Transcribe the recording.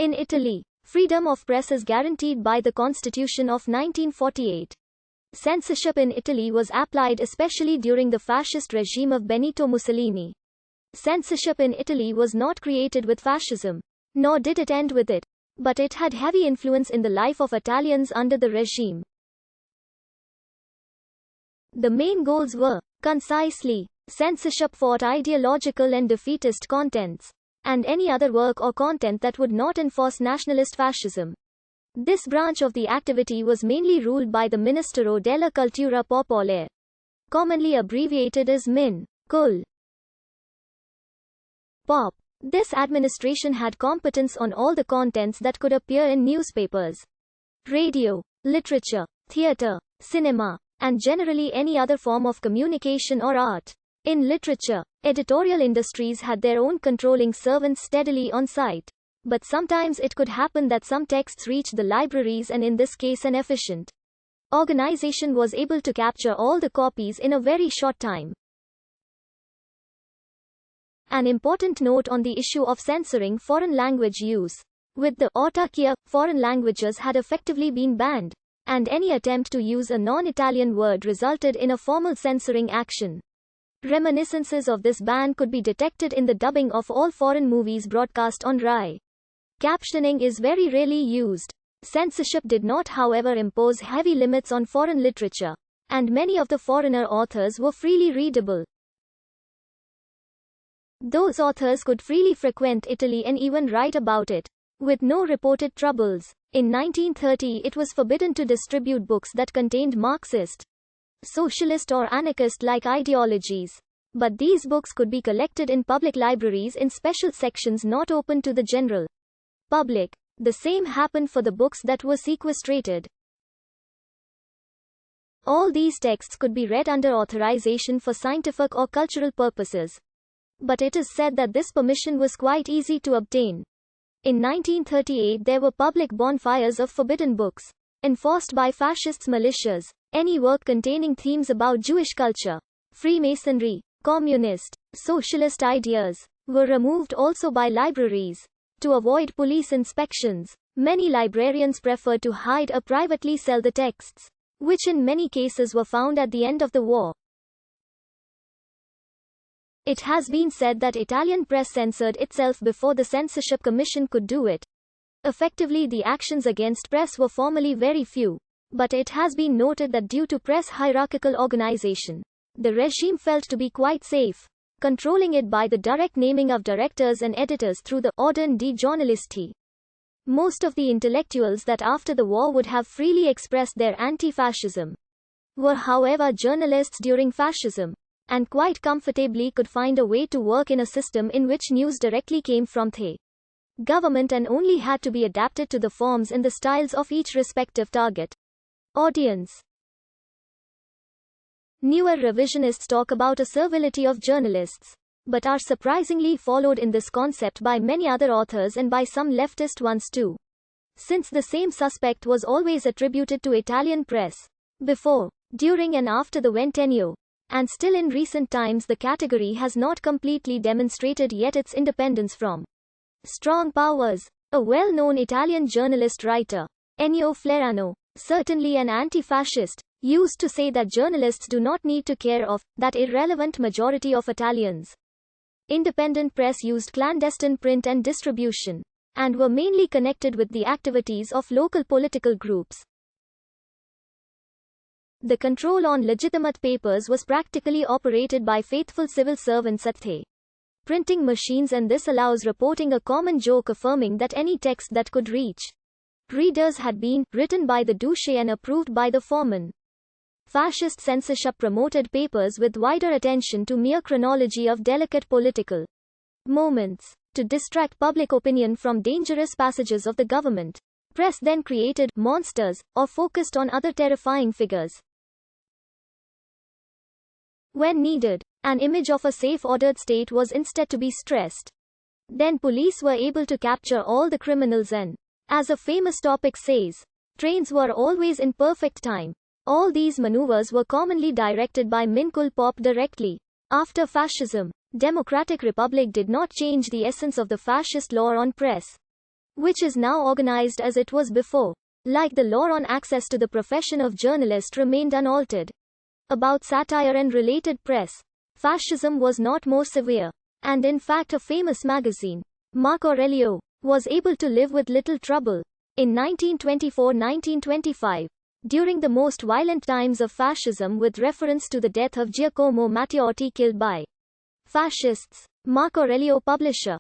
In Italy, freedom of press is guaranteed by the Constitution of 1948. Censorship in Italy was applied especially during the fascist regime of Benito Mussolini. Censorship in Italy was not created with fascism, nor did it end with it, but it had heavy influence in the life of Italians under the regime. The main goals were, concisely, censorship for ideological and defeatist contents, and any other work or content that would not enforce nationalist fascism. This branch of the activity was mainly ruled by the Ministero della Cultura Popolare, commonly abbreviated as MIN. Cul. Pop. This administration had competence on all the contents that could appear in newspapers, radio, literature, theatre, cinema, and generally any other form of communication or art. In literature, editorial industries had their own controlling servants steadily on site. But sometimes it could happen that some texts reached the libraries, and in this case an efficient organization was able to capture all the copies in a very short time. An important note on the issue of censoring foreign language use. With the autarkia, foreign languages had effectively been banned, and any attempt to use a non-Italian word resulted in a formal censoring action. Reminiscences of this ban could be detected in the dubbing of all foreign movies broadcast on RAI. Captioning is very rarely used. Censorship did not, however, impose heavy limits on foreign literature, and many of the foreigner authors were freely readable. Those authors could freely frequent Italy and even write about it, with no reported troubles. In 1930 it was forbidden to distribute books that contained Marxist, socialist or anarchist-like ideologies. But these books could be collected in public libraries in special sections not open to the general public. The same happened for the books that were sequestrated. All these texts could be read under authorization for scientific or cultural purposes. But it is said that this permission was quite easy to obtain. In 1938 there were public bonfires of forbidden books, enforced by fascists' militias. Any work containing themes about Jewish culture, Freemasonry, communist, socialist ideas, were removed also by libraries. To avoid police inspections, many librarians preferred to hide or privately sell the texts, which in many cases were found at the end of the war. It has been said that Italian press censored itself before the Censorship Commission could do it. Effectively, the actions against press were formally very few, but it has been noted that due to press hierarchical organization, the regime felt to be quite safe, controlling it by the direct naming of directors and editors through the Ordine di Giornalisti. Most of the intellectuals that after the war would have freely expressed their anti-fascism were, however, journalists during fascism, and quite comfortably could find a way to work in a system in which news directly came from the government and only had to be adapted to the forms and the styles of each respective target audience. Newer revisionists talk about a servility of journalists, but are surprisingly followed in this concept by many other authors and by some leftist ones too. Since the same suspect was always attributed to Italian press, before, during and after the Ventennio, and still in recent times the category has not completely demonstrated yet its independence from strong powers. A well-known Italian journalist writer, Ennio Flerano, certainly an anti-fascist, used to say that journalists do not need to care of that irrelevant majority of Italians. Independent press used clandestine print and distribution, and were mainly connected with the activities of local political groups. The control on legitimate papers was practically operated by faithful civil servants at the printing machines, and this allows reporting a common joke affirming that any text that could reach readers had been written by the Duce and approved by the foreman. Fascist censorship promoted papers with wider attention to mere chronology of delicate political moments. To distract public opinion from dangerous passages of the government, press then created monsters, or focused on other terrifying figures. When needed, an image of a safe ordered state was instead to be stressed. Then police were able to capture all the criminals and, as a famous topic says, trains were always in perfect time. All these maneuvers were commonly directed by Minkul Pop directly after fascism. Democratic Republic did not change the essence of the fascist law on press. which is now organized as it was before. Like the law on access to the profession of journalist remained unaltered. About satire and related press, fascism was not more severe. And in fact a famous magazine, Marco Aurelio, was able to live with little trouble. In 1924-1925, during the most violent times of fascism with reference to the death of Giacomo Matteotti killed by fascists, Marco Aurelio publisher